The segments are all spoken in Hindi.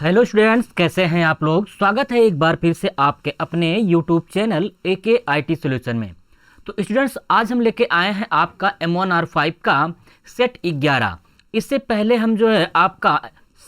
हेलो स्टूडेंट्स, कैसे हैं आप लोग। स्वागत है एक बार फिर से आपके अपने YouTube channel AK IT solution में। तो स्टूडेंट्स, आज हम लेके आए हैं आपका M1R5 का सेट 11। इससे पहले हम जो है आपका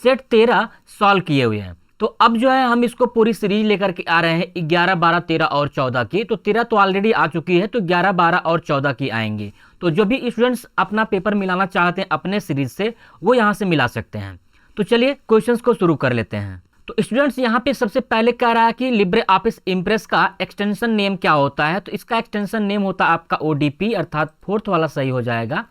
सेट 13 सॉल्व किए हुए हैं। तो अब जो है हम इसको पूरी सीरीज लेकर के आ रहे हैं 11, 12, 13 और 14 की। तो 13 तो ऑलरेडी आ चुकी है, तो 11, 12 और 14 की आएंगी। तो जो भी स्टूडेंट्स अपना पेपर मिलाना चाहते हैं अपने सीरीज से, वो यहाँ से मिला सकते हैं। तो चलिए क्वेश्चंस को शुरू कर लेते हैं। तो स्टूडेंट्स, यहाँ पे सबसे पहले कह रहा है कि लिब्रे ऑफिस इम्प्रेस का एक्सटेंशन नेम क्या होता है। तो इसका एक्सटेंशन नेम होता है आपका ODP, अर्थात फोर्थ वाला सही हो जाएगा।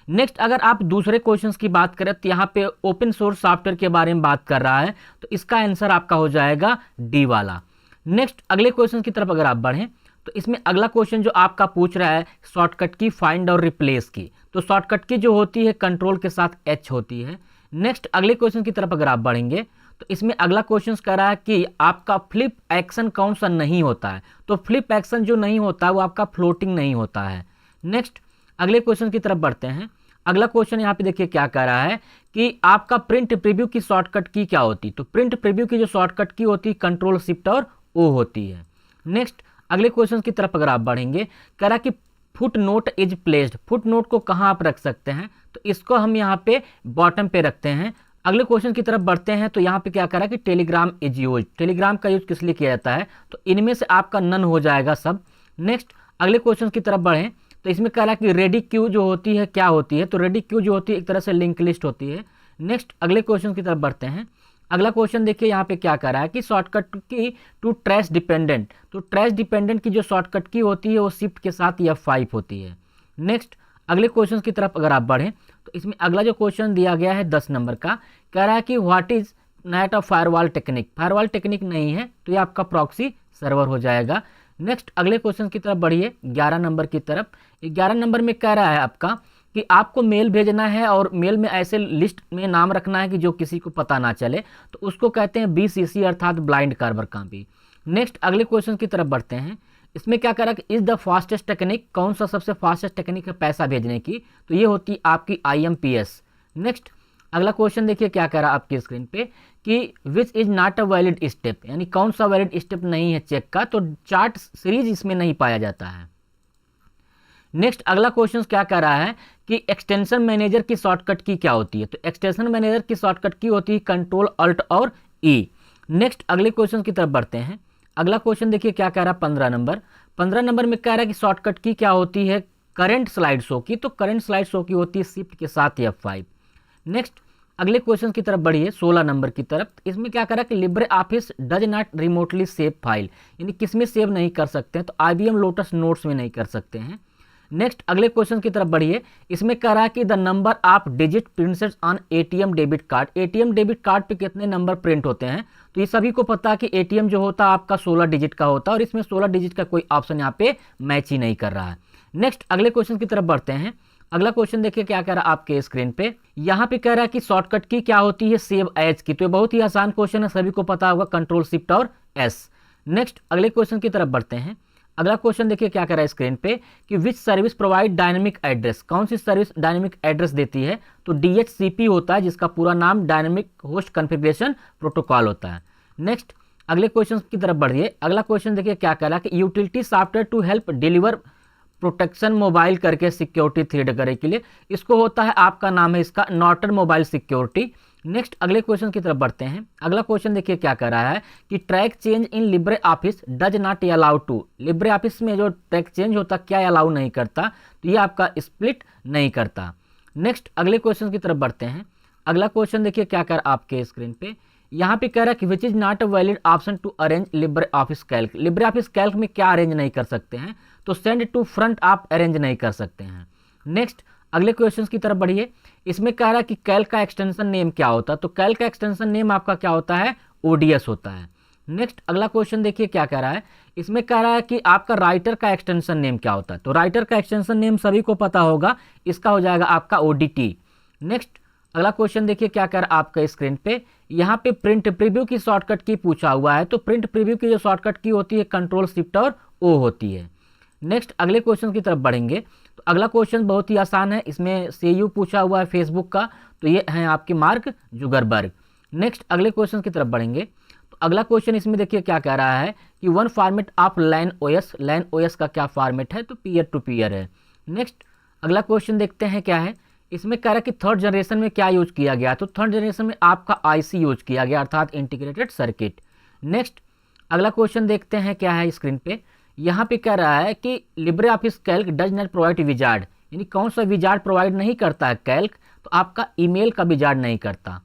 नेक्स्ट, अगर आप दूसरे क्वेश्चंस की बात करें तो यहाँ पे ओपन सोर्स सॉफ्टवेयर के बारे में बात कर रहा है, तो इसका आंसर आपका हो जाएगा D वाला। नेक्स्ट, अगले क्वेश्चन की तरफ अगर आप बढ़ें तो इसमें अगला क्वेश्चन जो आपका पूछ रहा है शॉर्टकट की फाइंड और रिप्लेस की। तो शॉर्टकट की जो होती है कंट्रोल के साथ H होती है। नेक्स्ट, अगले क्वेश्चन की तरफ अगर आप बढ़ेंगे तो इसमें अगला क्वेश्चन कह रहा है कि आपका फ्लिप एक्शन कौन सा नहीं होता है। तो फ्लिप एक्शन जो नहीं होता है वो आपका फ्लोटिंग नहीं होता है। नेक्स्ट, अगले क्वेश्चन की तरफ बढ़ते हैं। अगला क्वेश्चन यहाँ पे देखिए क्या कह रहा है कि आपका प्रिंट प्रीव्यू की शॉर्टकट की क्या होती। तो प्रिंट प्रीव्यू की जो शॉर्टकट की होती है कंट्रोल शिफ्ट और O होती है। नेक्स्ट, अगले क्वेश्चन की तरफ अगर आप बढ़ेंगे, कह रहा है कि foot note is placed. Foot note को कहाँ आप रख सकते हैं, तो इसको हम यहाँ पे बॉटम पे रखते हैं। अगले क्वेश्चन की तरफ बढ़ते हैं तो यहाँ पे क्या करा कि टेलीग्राम इज यूज। टेलीग्राम का यूज किस लिए किया जाता है, तो इनमें से आपका नन हो जाएगा सब। नेक्स्ट, अगले क्वेश्चन की तरफ बढ़ें तो इसमें कह रहा है कि रेडी क्यू जो होती है क्या होती है। तो रेडी क्यू जो होती है एक तरह से लिंक लिस्ट होती है। नेक्स्ट, अगले क्वेश्चन की तरफ बढ़ते हैं। अगला क्वेश्चन देखिए यहाँ पे क्या कर रहा है कि शॉर्टकट की टू ट्रेस डिपेंडेंट। तो ट्रेस डिपेंडेंट की जो शॉर्टकट की होती है वो शिफ्ट के साथ F5 होती है। नेक्स्ट, अगले क्वेश्चन की तरफ अगर आप बढ़ें तो इसमें अगला जो क्वेश्चन दिया गया है 10 नंबर का, कह रहा है कि what is not a firewall technique. Firewall technique नहीं है, तो ये आपका प्रॉक्सी सर्वर हो जाएगा। नेक्स्ट, अगले क्वेश्चन की तरफ बढ़िए 11 नंबर की तरफ। 11 नंबर में कह रहा है आपका कि आपको मेल भेजना है और मेल में ऐसे लिस्ट में नाम रखना है कि जो किसी को पता ना चले, तो उसको कहते हैं BCC अर्थात ब्लाइंड कार्बर कॉपी। नेक्स्ट, अगले क्वेश्चन की तरफ बढ़ते हैं। इसमें क्या कह रहा है कि इज द फास्टेस्ट टेक्निक, कौन सा सबसे फास्टेस्ट टेक्निक है पैसा भेजने की, तो ये होती है आपकी IMPS। नेक्स्ट, अगला क्वेश्चन देखिए क्या कह रहा है आपकी स्क्रीन पे कि which is not a valid step, यानी कौन सा वैलिड स्टेप नहीं है चेक का। तो चार्ट सीरीज इसमें नहीं पाया जाता है। नेक्स्ट, अगला क्वेश्चन क्या कह रहा है कि एक्सटेंशन मैनेजर की शॉर्टकट की क्या होती है। तो एक्सटेंशन मैनेजर की शॉर्टकट की होती है कंट्रोल अल्ट और E। नेक्स्ट, अगले क्वेश्चन की तरफ बढ़ते हैं। अगला क्वेश्चन देखिए क्या कह रहा है 15 नंबर। 15 नंबर में कह रहा है कि शॉर्टकट की क्या होती है करंट स्लाइड शो की। तो करंट स्लाइड शो की होती है शिफ्ट के साथ F5। नेक्स्ट, अगले क्वेश्चन की तरफ बढ़िए 16 नंबर की तरफ। इसमें क्या कह रहा है कि Libre office does not remotely save file, यानी किस में सेव नहीं कर सकते हैं, तो IBM लोटस नोट्स में नहीं कर सकते हैं। नेक्स्ट, अगले क्वेश्चन की तरफ बढ़िए। इसमें कह रहा है कि the number of digit printed on ATM debit card. ATM debit card पे कितने नंबर प्रिंट होते हैं, तो ये सभी को पता है कि ATM जो होता है आपका 16 डिजिट का होता है, और इसमें 16 डिजिट का कोई ऑप्शन यहाँ पे मैच ही नहीं कर रहा है। नेक्स्ट, अगले क्वेश्चन की तरफ बढ़ते हैं। अगला क्वेश्चन देखिए क्या कह रहा है आपके स्क्रीन पे। यहाँ पे कह रहा है कि शॉर्टकट की क्या होती है सेव एज की। तो ये बहुत ही आसान क्वेश्चन है, सभी को पता होगा कंट्रोल शिफ्ट और S। नेक्स्ट, अगले क्वेश्चन की तरफ बढ़ते हैं। अगला क्वेश्चन देखिए क्या कर रहा है स्क्रीन पे कि विच सर्विस प्रोवाइड डायनेमिक एड्रेस। कौन सी सर्विस डायनेमिक एड्रेस देती है, तो DHCP होता है, जिसका पूरा नाम डायनेमिक होस्ट कॉन्फ़िगरेशन प्रोटोकॉल होता है। नेक्स्ट, अगले क्वेश्चन की तरफ बढ़िए। अगला क्वेश्चन देखिए क्या कह रहा है कि utility software to help deliver protection mobile करके सिक्योरिटी थ्रेड करे के लिए, इसको होता है आपका नाम है इसका नॉर्टन मोबाइल सिक्योरिटी। नेक्स्ट, अगले क्वेश्चन की तरफ बढ़ते हैं। अगला क्वेश्चन देखिए क्या कर रहा है कि track change in LibreOffice does not allow to. LibreOffice में जो ट्रैक चेंज होता क्या अलाउ नहीं करता, तो ये आपका स्प्लिट नहीं करता। नेक्स्ट, अगले क्वेश्चन की तरफ बढ़ते हैं। अगला क्वेश्चन देखिए क्या कर आपके स्क्रीन पे। यहाँ पे कह रहा है कि which is not a valid option to arrange LibreOffice Calc. LibreOffice Calc में क्या अरेंज नहीं कर सकते हैं, तो सेंड टू फ्रंट आप अरेंज नहीं कर सकते हैं। नेक्स्ट, अगले क्वेश्चन की तरफ बढ़िए। इसमें कह रहा है कि कैल्क का एक्सटेंशन नेम क्या होता है, तो कैल्क का एक्सटेंशन नेम आपका क्या होता है ODS होता है। नेक्स्ट, अगला क्वेश्चन देखिए क्या कह रहा है। इसमें कह रहा है कि आपका राइटर का एक्सटेंशन नेम क्या होता है, तो राइटर का एक्सटेंशन नेम सभी को पता होगा, इसका हो जाएगा आपका ODT। नेक्स्ट, अगला क्वेश्चन देखिए क्या कर आपका स्क्रीन पे। यहाँ पे प्रिंट प्रीव्यू की शॉर्टकट की पूछा हुआ है, तो प्रिंट प्रीव्यू की जो शॉर्टकट की होती है कंट्रोल शिफ्ट और O होती है। नेक्स्ट, अगले क्वेश्चन की तरफ बढ़ेंगे तो अगला क्वेश्चन बहुत ही आसान है, इसमें CU पूछा हुआ है फेसबुक का, तो ये हैं आपके मार्क जुगरबर्ग। नेक्स्ट अगले क्वेश्चन की तरफ बढ़ेंगे। तो अगला क्वेश्चन इसमें देखिए क्या कह रहा है कि one format of LAN OS, LAN OS का क्या फॉर्मेट है, तो पीयर टू पीयर है। नेक्स्ट अगला क्वेश्चन देखते हैं क्या है, इसमें कह रहा है कि थर्ड जनरेशन में क्या यूज किया गया, तो थर्ड जनरेशन में आपका आईसी यूज किया गया अर्थात इंटीग्रेटेड सर्किट। नेक्स्ट अगला क्वेश्चन देखते हैं क्या है स्क्रीन पे, यहाँ पे कह रहा है कि Libre office Calc does not provide wizard, यानी कौन सा विजार्ड प्रोवाइड नहीं करता है कैल्क, तो आपका ईमेल का विजार्ड नहीं करता।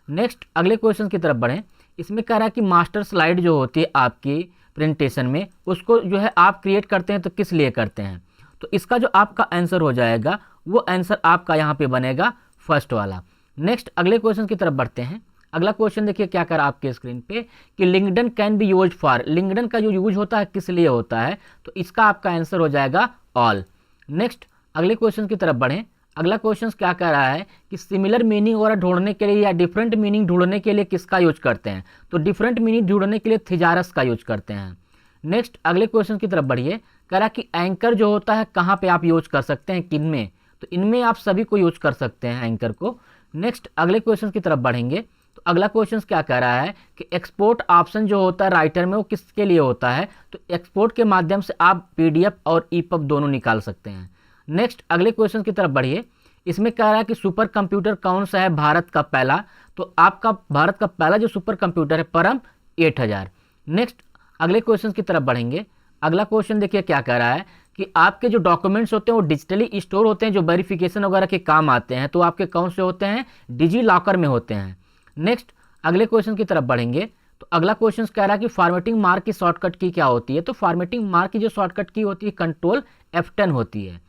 नेक्स्ट अगले क्वेश्चन की तरफ बढ़ें, इसमें कह रहा है कि मास्टर स्लाइड जो होती है आपकी प्रेजेंटेशन में, उसको जो है आप क्रिएट करते हैं तो किस लिए करते हैं, तो इसका जो आपका आंसर हो जाएगा वो आंसर आपका यहाँ पे बनेगा फर्स्ट वाला। नेक्स्ट अगले क्वेश्चन की तरफ बढ़ते हैं। अगला क्वेश्चन देखिए क्या कर आपके स्क्रीन पे कि LinkedIn can be use for, LinkedIn का जो यूज होता है किस लिए होता है, तो इसका आपका आंसर हो जाएगा ऑल। नेक्स्ट अगले क्वेश्चन की तरफ बढ़ें। अगला क्वेश्चन क्या कह रहा है कि सिमिलर मीनिंग वगैरह ढूंढने के लिए या डिफरेंट मीनिंग ढूंढने के लिए किसका यूज करते हैं, तो डिफरेंट मीनिंग ढूंढने के लिए थिजारस का यूज करते हैं। नेक्स्ट अगले क्वेश्चन की तरफ बढ़िए, कह रहा कि एंकर जो होता है कहाँ पे आप यूज कर सकते हैं, किन में, तो इनमें आप सभी को यूज कर सकते हैं एंकर को। नेक्स्ट अगले क्वेश्चन की तरफ बढ़ेंगे। तो अगला क्वेश्चन क्या कह रहा है कि एक्सपोर्ट ऑप्शन जो होता है राइटर में वो किसके लिए होता है, तो एक्सपोर्ट के माध्यम से आप पीडीएफ और ईपब दोनों निकाल सकते हैं। नेक्स्ट अगले क्वेश्चन की तरफ बढ़िए, इसमें कह रहा है कि सुपर कंप्यूटर कौन सा है भारत का पहला, तो आपका भारत का पहला जो सुपर कंप्यूटर है परम 8000। नेक्स्ट अगले क्वेश्चन की तरफ बढ़ेंगे। अगला क्वेश्चन देखिए क्या कह रहा है कि आपके जो डॉक्यूमेंट्स होते हैं वो डिजिटली स्टोर होते हैं, जो वेरिफिकेशन वगैरह के काम आते हैं, तो आपके कौन से होते हैं, डिजी लॉकर में होते हैं। नेक्स्ट अगले क्वेश्चन की तरफ बढ़ेंगे। तो अगला क्वेश्चन कह रहा है कि फॉर्मेटिंग मार्क की शॉर्टकट की क्या होती है, तो फॉर्मेटिंग मार्क की जो शॉर्टकट की होती है कंट्रोल F10 होती है।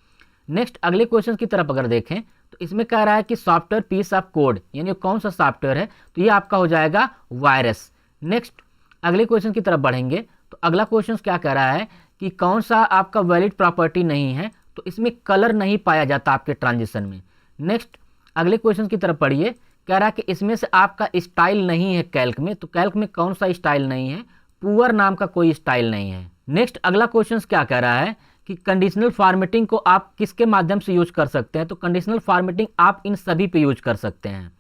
नेक्स्ट अगले क्वेश्चन की तरफ अगर देखें तो इसमें कह रहा है कि सॉफ्टवेयर पीस ऑफ कोड, यानी कौन सा सॉफ्टवेयर है, तो ये आपका हो जाएगा वायरस। नेक्स्ट अगले क्वेश्चन की तरफ बढ़ेंगे। तो अगला क्वेश्चन क्या कह रहा है कि कौन सा आपका वैलिड प्रॉपर्टी नहीं है, तो इसमें कलर नहीं पाया जाता आपके ट्रांजिशन में। नेक्स्ट अगले क्वेश्चन की तरफ पढ़िए, कह रहा है कि इसमें से आपका स्टाइल नहीं है कैल्क में, तो कैल्क में कौन सा स्टाइल नहीं है, पुअर नाम का कोई स्टाइल नहीं है। नेक्स्ट अगला क्वेश्चन क्या कह रहा है कि कंडीशनल फॉर्मेटिंग को आप किसके माध्यम से यूज कर सकते हैं, तो कंडीशनल फॉर्मेटिंग आप इन सभी पे यूज कर सकते हैं।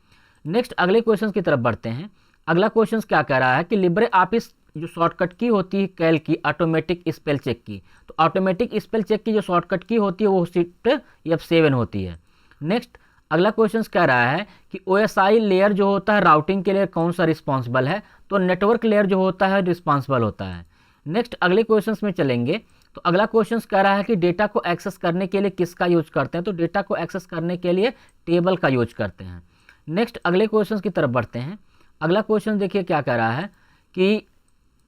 नेक्स्ट अगले क्वेश्चन की तरफ बढ़ते हैं। अगला क्वेश्चन क्या कह रहा है कि लिब्रे ऑफिस जो शॉर्टकट की होती है कैल्क की ऑटोमेटिक स्पेल चेक की, तो ऑटोमेटिक स्पेल चेक की जो शॉर्टकट की होती है वो शिफ्ट F7 होती है। नेक्स्ट अगला क्वेश्चन कह रहा है कि OSI लेयर जो होता है राउटिंग के लिए कौन सा रिस्पॉन्सिबल है, तो नेटवर्क लेयर जो होता है रिस्पॉन्सिबल होता है। नेक्स्ट अगले क्वेश्चन में चलेंगे। तो अगला क्वेश्चन कह रहा है कि डेटा को एक्सेस करने के लिए किसका यूज करते हैं, तो डेटा को एक्सेस करने के लिए टेबल का यूज करते हैं। नेक्स्ट अगले क्वेश्चन की तरफ बढ़ते हैं। अगला क्वेश्चन देखिए क्या कह रहा है कि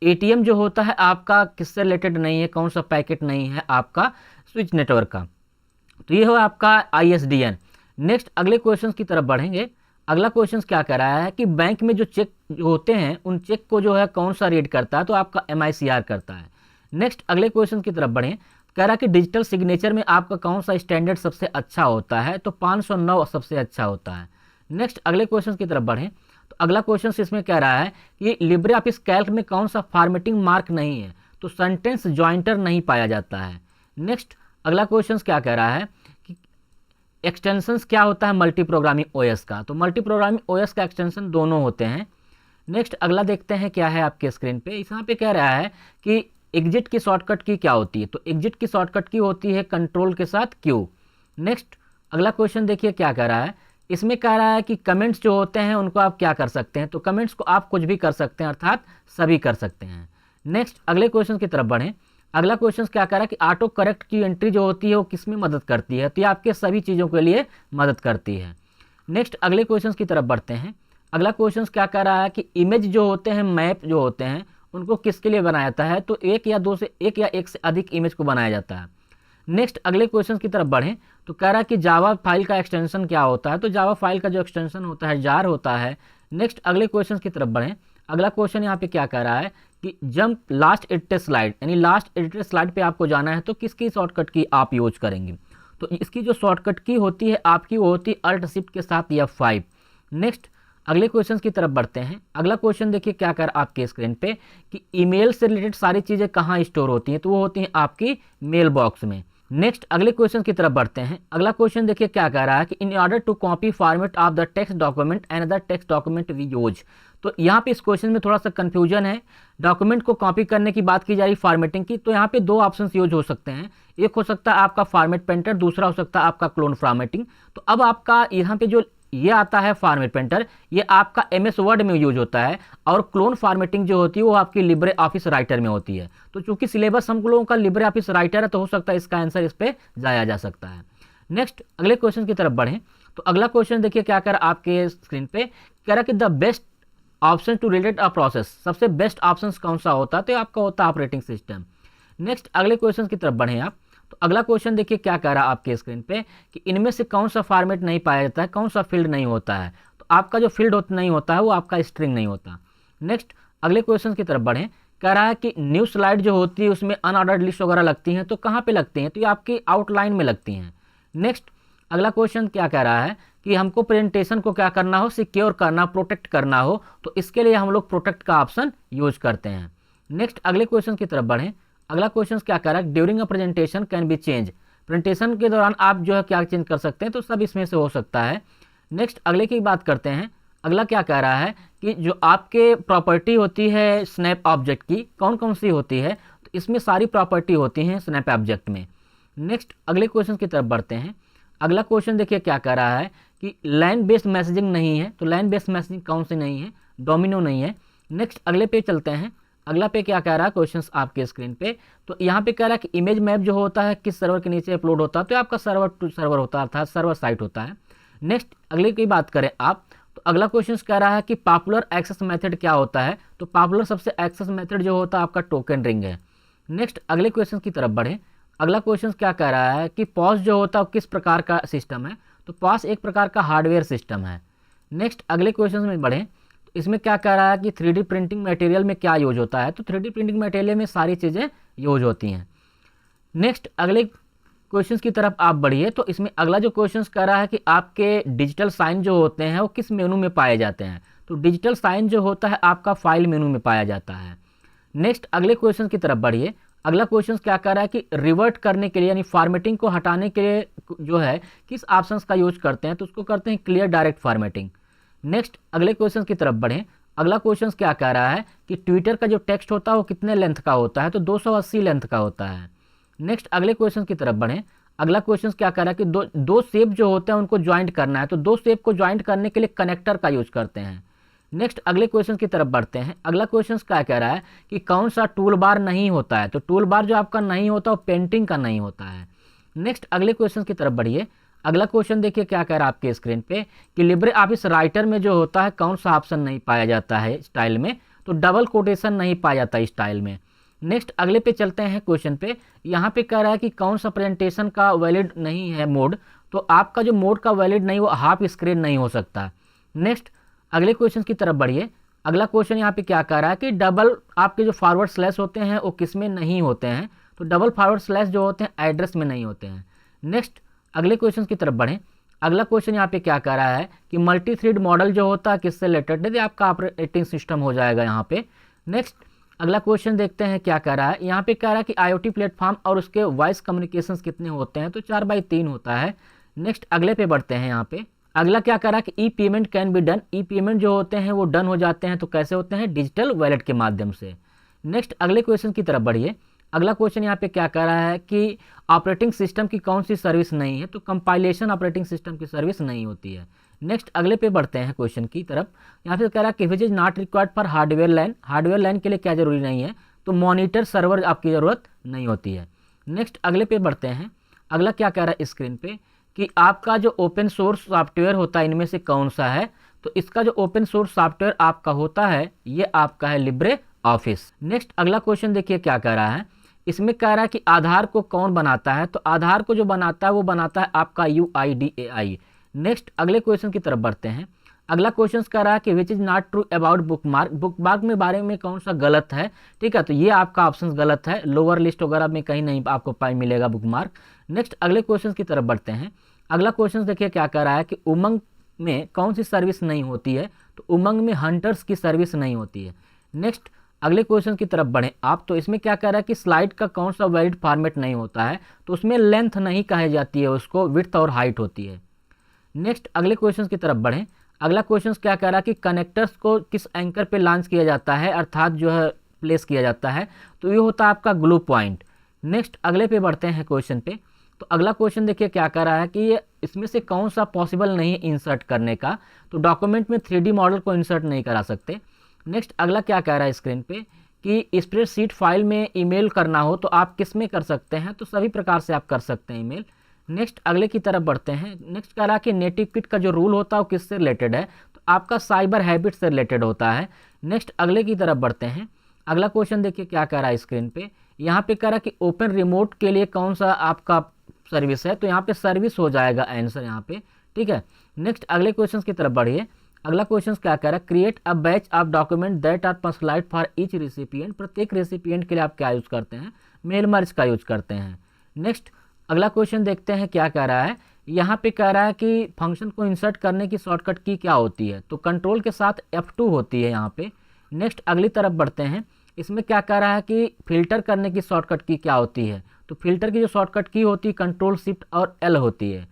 ATM जो होता है आपका किससे रिलेटेड नहीं है, कौन सा पैकेट नहीं है आपका स्विच नेटवर्क का, तो ये हो आपका ISDN। नेक्स्ट अगले क्वेश्चन की तरफ बढ़ेंगे। अगला क्वेश्चन क्या कह रहा है कि बैंक में जो चेक होते हैं उन चेक को जो है कौन सा रीड करता है, तो आपका MICR करता है। नेक्स्ट अगले क्वेश्चन की तरफ बढ़ें। कह रहा है कि डिजिटल सिग्नेचर में आपका कौन सा स्टैंडर्ड सबसे अच्छा होता है, तो 509 सबसे अच्छा होता है। नेक्स्ट अगले क्वेश्चन की तरफ बढ़ें। तो अगला क्वेश्चन इसमें कह रहा है कि लिब्रे ऑफिस कैल्क में कौन सा फॉर्मेटिंग मार्क नहीं है, तो सेंटेंस जॉइंटर नहीं पाया जाता है। नेक्स्ट अगला क्वेश्चन क्या कह रहा है कि एक्सटेंशंस क्या होता है मल्टी प्रोग्रामिंग OS का, तो मल्टी प्रोग्रामिंग OS का एक्सटेंशन दोनों होते हैं। नेक्स्ट अगला देखते हैं क्या है आपके स्क्रीन पे, यहाँ पे कह रहा है कि एग्जिट की शॉर्टकट की क्या होती है, तो एग्जिट की शॉर्टकट की होती है कंट्रोल के साथ Q। नेक्स्ट अगला क्वेश्चन देखिए क्या कह रहा है, इसमें कह रहा है कि कमेंट्स जो होते हैं उनको आप क्या कर सकते हैं, तो कमेंट्स को आप कुछ भी कर सकते हैं अर्थात सभी कर सकते हैं। नेक्स्ट अगले क्वेश्चन की तरफ बढ़ें। अगला क्वेश्चन क्या कह रहा है कि ऑटो करेक्ट की एंट्री जो होती है वो किस में मदद करती है, तो ये आपके सभी चीज़ों के लिए मदद करती है। नेक्स्ट अगले क्वेश्चन की तरफ बढ़ते हैं। अगला क्वेश्चन क्या कह रहा है कि इमेज जो होते हैं, मैप जो होते हैं, उनको किसके लिए बनाया जाता है, तो एक या एक से अधिक इमेज को बनाया जाता है। नेक्स्ट अगले क्वेश्चन की तरफ बढ़ें। तो कह रहा है कि जावा फाइल का एक्सटेंशन क्या होता है, तो जावा फाइल का जो एक्सटेंशन होता है जार होता है। नेक्स्ट अगले क्वेश्चन की तरफ बढ़ें। अगला क्वेश्चन यहाँ पे क्या कह रहा है कि जंप लास्ट एडिटेड स्लाइड, यानी लास्ट एडिटेड स्लाइड पे आपको जाना है, तो किसकी शॉर्टकट की आप यूज करेंगे, तो इसकी जो शॉर्टकट की होती है आपकी वो होती है अल्ट शिफ्ट के साथ F5। नेक्स्ट अगले क्वेश्चन की तरफ बढ़ते हैं। अगला क्वेश्चन देखिए क्या कर आपके स्क्रीन पे कि ईमेल से रिलेटेड सारी चीज़ें कहाँ स्टोर होती हैं, तो वो होती हैं आपकी मेल बॉक्स में। नेक्स्ट अगले क्वेश्चन की तरफ बढ़ते हैं। अगला क्वेश्चन देखिए क्या कह रहा है कि in order to copy format of the text document and other text document we use. तो यहाँ पे इस क्वेश्चन में थोड़ा सा कंफ्यूजन है। डॉक्यूमेंट को कॉपी करने की बात की जा रही फॉर्मेटिंग की, तो यहाँ पे दो ऑप्शन यूज हो सकते हैं। एक हो सकता है आपका फॉर्मेट पेंटर, दूसरा हो सकता है आपका क्लोन फॉर्मेटिंग। तो अब आपका यहाँ पे जो ये आता है फॉर्मेट पेंटर, ये आपका MS वर्ड में यूज होता है, और क्लोन फॉर्मेटिंग जो होती है वो आपकी लिब्रे ऑफिस राइटर में होती है। तो चूंकि सिलेबस हम लोगों का लिब्रे ऑफिस राइटर है, तो हो सकता है इसका आंसर इस पे जाया जा सकता है। नेक्स्ट अगले क्वेश्चन की तरफ बढ़ें। तो अगला क्वेश्चन देखिए क्या कर आपके स्क्रीन पे कह रहा है कि the best option to relate a process, सबसे बेस्ट ऑप्शन कौन सा होता है, तो आपका होता है ऑपरेटिंग सिस्टम। नेक्स्ट अगले क्वेश्चन की तरफ बढ़ें आप। तो अगला क्वेश्चन देखिए क्या कह रहा है आपके स्क्रीन पे कि इनमें से कौन सा फॉर्मेट नहीं पाया जाता है, कौन सा फील्ड नहीं होता है। तो आपका जो फील्ड नहीं होता है वो आपका स्ट्रिंग नहीं होता। नेक्स्ट अगले क्वेश्चन की तरफ बढ़ें। कह रहा है कि न्यू स्लाइड जो होती है उसमें अनऑर्डर्ड लिस्ट वगैरह लगती हैं, तो कहाँ पे लगती हैं, तो ये आपकी आउटलाइन में लगती हैं। नेक्स्ट अगला क्वेश्चन क्या कह रहा है कि हमको प्रेजेंटेशन को क्या करना हो, सिक्योर करना, प्रोटेक्ट करना हो, तो इसके लिए हम लोग प्रोटेक्ट का ऑप्शन यूज करते हैं। नेक्स्ट अगले क्वेश्चन की तरफ बढ़ें। अगला क्वेश्चन क्या कह रहा है, during a presentation can be change, presentation के दौरान आप जो है क्या चेंज कर सकते हैं, तो सब इसमें से हो सकता है। नेक्स्ट अगले की बात करते हैं। अगला क्या कह रहा है कि जो आपके प्रॉपर्टी होती है स्नैप ऑब्जेक्ट की, कौन कौन सी होती है, तो इसमें सारी प्रॉपर्टी होती हैं स्नैप ऑब्जेक्ट में। नेक्स्ट अगले क्वेश्चन की तरफ बढ़ते हैं। अगला क्वेश्चन देखिए क्या कह रहा है कि लाइन बेस्ड मैसेजिंग नहीं है, तो लाइन बेस्ड मैसेजिंग कौन सी नहीं है, डोमिनो नहीं है। नेक्स्ट अगले पे चलते हैं। अगला पे क्या कह रहा है क्वेश्चंस आपके स्क्रीन पे, तो यहाँ पे कह रहा है कि इमेज मैप जो होता है किस सर्वर के नीचे अपलोड होता है, तो आपका सर्वर टू सर्वर होता है, अर्थात सर्वर साइट होता है। नेक्स्ट अगले की बात करें आप, तो अगला क्वेश्चन कह रहा है कि पॉपुलर एक्सेस मेथड क्या होता है, तो पॉपुलर सबसे एक्सेस मेथड जो होता है आपका टोकन रिंग है। नेक्स्ट अगले क्वेश्चन की तरफ बढ़े। अगला क्वेश्चन क्या कह रहा है कि पॉस जो होता है किस प्रकार का सिस्टम है, तो पॉस एक प्रकार का हार्डवेयर सिस्टम है। नेक्स्ट अगले क्वेश्चन में बढ़ें। इसमें क्या कह रहा है कि 3D प्रिंटिंग मटेरियल में क्या यूज होता है, तो 3D प्रिंटिंग मटेरियल में सारी चीज़ें यूज होती हैं। नेक्स्ट अगले क्वेश्चंस की तरफ आप बढ़िए। तो इसमें अगला जो क्वेश्चंस कह रहा है कि आपके डिजिटल साइन जो होते हैं वो किस मेनू में पाए जाते हैं, तो डिजिटल साइन जो होता है आपका फाइल मेनू में पाया जाता है। नेक्स्ट अगले क्वेश्चन की तरफ बढ़िए। अगला क्वेश्चन क्या कह रहा है कि रिवर्ट करने के लिए यानी फॉर्मेटिंग को हटाने के लिए जो है किस ऑप्शंस का यूज करते हैं, तो उसको करते हैं क्लियर डायरेक्ट फॉर्मेटिंग। नेक्स्ट अगले क्वेश्चन की तरफ बढ़ें। अगला क्वेश्चन क्या कह रहा है कि ट्विटर का जो टेक्स्ट होता है वो कितने लेंथ का होता है, तो 280 लेंथ का होता है। नेक्स्ट अगले क्वेश्चन की तरफ बढ़ें। अगला क्वेश्चन क्या कह रहा है कि दो शेप जो होते हैं उनको ज्वाइंट करना है, तो दो शेप को ज्वाइंट करने के लिए कनेक्टर का यूज करते हैं। नेक्स्ट अगले क्वेश्चन की तरफ बढ़ते हैं। अगला क्वेश्चन क्या कह रहा है कि कौन सा टूल बार नहीं होता है, तो टूल बार जो आपका नहीं होता वो पेंटिंग का नहीं होता है। नेक्स्ट अगले क्वेश्चन की तरफ बढ़िए। अगला क्वेश्चन देखिए क्या कह रहा है आपके स्क्रीन पे कि लिब्रे ऑफिस राइटर में जो होता है कौन सा ऑप्शन नहीं पाया जाता है स्टाइल में, तो डबल कोटेशन नहीं पाया जाता स्टाइल में। नेक्स्ट अगले पे चलते हैं क्वेश्चन पे। यहाँ पे कह रहा है कि कौन सा प्रेजेंटेशन का वैलिड नहीं है मोड, तो आपका जो मोड का वैलिड नहीं वो हाफ स्क्रीन नहीं हो सकता। नेक्स्ट अगले क्वेश्चन की तरफ बढ़िए। अगला क्वेश्चन यहाँ पे क्या कह रहा है कि डबल आपके जो फॉरवर्ड स्लैश होते हैं वो किस में नहीं होते हैं, तो डबल फॉरवर्ड स्लैश जो होते हैं एड्रेस में नहीं होते हैं। नेक्स्ट अगले क्वेश्चन की तरफ बढ़ें। अगला क्वेश्चन यहाँ पे क्या कह रहा है कि मल्टी थ्रेड मॉडल जो होता है किससे रिलेटेड है, आपका ऑपरेटिंग सिस्टम हो जाएगा यहाँ पे। नेक्स्ट अगला क्वेश्चन देखते हैं क्या कह रहा है। यहाँ पे कह रहा है कि IoT प्लेटफॉर्म और उसके वॉइस कम्युनिकेशंस कितने होते हैं, तो 4/3 होता है। नेक्स्ट अगले पे बढ़ते हैं। यहाँ पे अगला क्या कह रहा है कि e payment can be done, e payment जो होते हैं वो डन हो जाते हैं, तो कैसे होते हैं, डिजिटल वॉलेट के माध्यम से। नेक्स्ट अगले क्वेश्चन की तरफ बढ़िए। अगला क्वेश्चन यहाँ पे क्या कह रहा है कि ऑपरेटिंग सिस्टम की कौन सी सर्विस नहीं है, तो कंपाइलेशन ऑपरेटिंग सिस्टम की सर्विस नहीं होती है। नेक्स्ट अगले पे बढ़ते हैं क्वेश्चन की तरफ। यहाँ पे कह रहा है कि which is not required for hardware line, hardware line के लिए क्या जरूरी नहीं है, तो मॉनिटर सर्वर आपकी ज़रूरत नहीं होती है। नेक्स्ट अगले पे बढ़ते हैं। अगला क्या कह रहा है स्क्रीन पे कि आपका जो ओपन सोर्स सॉफ्टवेयर होता है इनमें से कौन सा है, तो इसका जो ओपन सोर्स सॉफ्टवेयर आपका होता है ये आपका है लिब्रे ऑफिस। नेक्स्ट अगला क्वेश्चन देखिए क्या कह रहा है। इसमें कह रहा है कि आधार को कौन बनाता है, तो आधार को जो बनाता है वो बनाता है आपका UIDAI। नेक्स्ट अगले क्वेश्चन की तरफ बढ़ते हैं। अगला क्वेश्चन कह रहा है कि which is not true about bookmark, bookmark में बारे में कौन सा गलत है, ठीक है, तो ये आपका ऑप्शन गलत है, लोअर लिस्ट वगैरह में कहीं नहीं आपको पाई मिलेगा बुकमार्क। नेक्स्ट अगले क्वेश्चन की तरफ बढ़ते हैं। अगला क्वेश्चन देखिए क्या कह रहा है कि उमंग में कौन सी सर्विस नहीं होती है, तो उमंग में हंटर्स की सर्विस नहीं होती है। नेक्स्ट अगले क्वेश्चन की तरफ बढ़ें आप, तो इसमें क्या कह रहा है कि स्लाइड का कौन सा वैलिड फॉर्मेट नहीं होता है, तो उसमें लेंथ नहीं कही जाती है, उसको विड्थ और हाइट होती है। नेक्स्ट अगले क्वेश्चन की तरफ बढ़ें। अगला क्वेश्चन क्या कह रहा है कि कनेक्टर्स को किस एंकर पे लॉन्च किया जाता है, अर्थात जो है प्लेस किया जाता है, तो ये होता है आपका ग्लू पॉइंट। नेक्स्ट अगले पे बढ़ते हैं क्वेश्चन पे। तो अगला क्वेश्चन देखिए क्या कह रहा है कि ये इसमें से कौन सा पॉसिबल नहीं है इंसर्ट करने का, तो डॉक्यूमेंट में 3D मॉडल को इंसर्ट नहीं करा सकते। नेक्स्ट अगला क्या कह रहा है स्क्रीन पे कि स्प्रेडशीट फाइल में ईमेल करना हो तो आप किस में कर सकते हैं, तो सभी प्रकार से आप कर सकते हैं ईमेल। नेक्स्ट अगले की तरफ बढ़ते हैं। नेक्स्ट कह रहा है कि नेटिव किट का जो रूल होता है वो किससे रिलेटेड है, तो आपका साइबर हैबिट से रिलेटेड होता है। नेक्स्ट अगले की तरफ बढ़ते हैं। अगला क्वेश्चन देखिए क्या कह रहा है स्क्रीन पे, यहाँ पे कह रहा है कि ओपन रिमोट के लिए कौन सा आपका सर्विस है, तो यहाँ पे सर्विस हो जाएगा आंसर यहाँ पे, ठीक है। नेक्स्ट अगले क्वेश्चन की तरफ बढ़िए। अगला क्वेश्चन क्या कह रहा है, create a batch of document that are personalised for each recipient, प्रत्येक रेसिपिएंट के लिए आप क्या यूज करते हैं, मेल मर्ज का यूज करते हैं। नेक्स्ट अगला क्वेश्चन देखते हैं क्या कह रहा है, यहाँ पे कह रहा है कि फंक्शन को इंसर्ट करने की शॉर्टकट की क्या होती है, तो कंट्रोल के साथ F2 होती है यहाँ पे। नेक्स्ट अगली तरफ बढ़ते हैं। इसमें क्या कह रहा है कि फिल्टर करने की शॉर्टकट की क्या होती है, तो फिल्टर की जो शॉर्टकट की होती है कंट्रोल शिफ्ट और L होती है।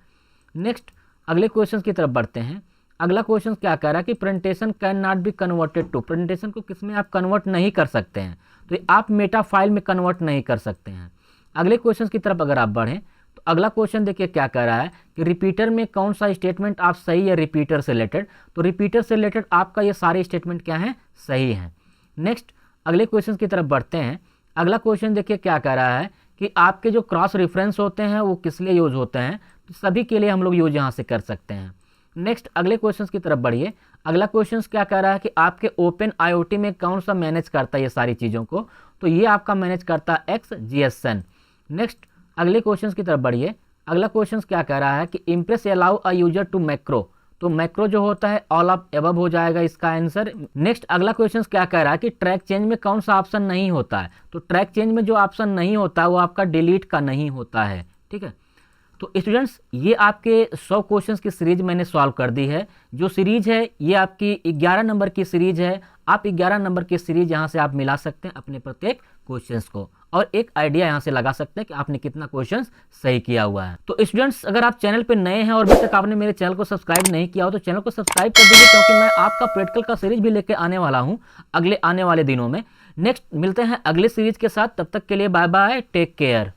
नेक्स्ट अगले क्वेश्चन की तरफ बढ़ते हैं। अगला क्वेश्चन क्या कह रहा है कि presentation can not be converted to, presentation को किस में आप कन्वर्ट नहीं कर सकते हैं, तो आप मेटा फाइल में कन्वर्ट नहीं कर सकते हैं। अगले क्वेश्चन की तरफ अगर आप बढ़ें तो अगला क्वेश्चन देखिए क्या कह रहा है कि रिपीटर में कौन सा स्टेटमेंट आप सही है रिपीटर से रिलेटेड, तो रिपीटर से रिलेटेड आपका ये सारे स्टेटमेंट क्या हैं, सही हैं। नेक्स्ट अगले क्वेश्चन की तरफ बढ़ते हैं। अगला क्वेश्चन देखिए क्या कह रहा है कि आपके जो क्रॉस रेफरेंस होते हैं वो किस लिए यूज होते हैं, तो सभी के लिए हम लोग यूज यहाँ से कर सकते हैं। नेक्स्ट अगले क्वेश्चन की तरफ बढ़िए। अगला क्वेश्चन क्या कह रहा है कि आपके ओपन IoT में कौन सा मैनेज करता है ये सारी चीज़ों को, तो ये आपका मैनेज करता है XGSN। नेक्स्ट अगले क्वेश्चन की तरफ बढ़िए। अगला क्वेश्चन क्या कह रहा है कि Impress allow a user to macro, तो मैक्रो जो होता है ऑल ऑफ एबव हो जाएगा इसका आंसर। नेक्स्ट अगला क्वेश्चन क्या कह रहा है कि ट्रैक चेंज में कौन सा ऑप्शन नहीं होता है, तो ट्रैक चेंज में जो ऑप्शन नहीं होता है वो आपका डिलीट का नहीं होता है, ठीक है। तो स्टूडेंट्स ये आपके 100 क्वेश्चंस की सीरीज मैंने सॉल्व कर दी है। जो सीरीज है ये आपकी 11 नंबर की सीरीज है। आप 11 नंबर की सीरीज यहाँ से आप मिला सकते हैं अपने प्रत्येक क्वेश्चंस को, और एक आइडिया यहाँ से लगा सकते हैं कि आपने कितना क्वेश्चंस सही किया हुआ है। तो स्टूडेंट्स अगर आप चैनल पे नए हैं और अभी तक आपने मेरे चैनल को सब्सक्राइब नहीं किया हो तो चैनल को सब्सक्राइब कर दीजिए, क्योंकि मैं आपका प्रैक्टिकल का सीरीज भी लेके आने वाला हूँ अगले आने वाले दिनों में। नेक्स्ट मिलते हैं अगले सीरीज के साथ, तब तक के लिए बाय बाय, टेक केयर।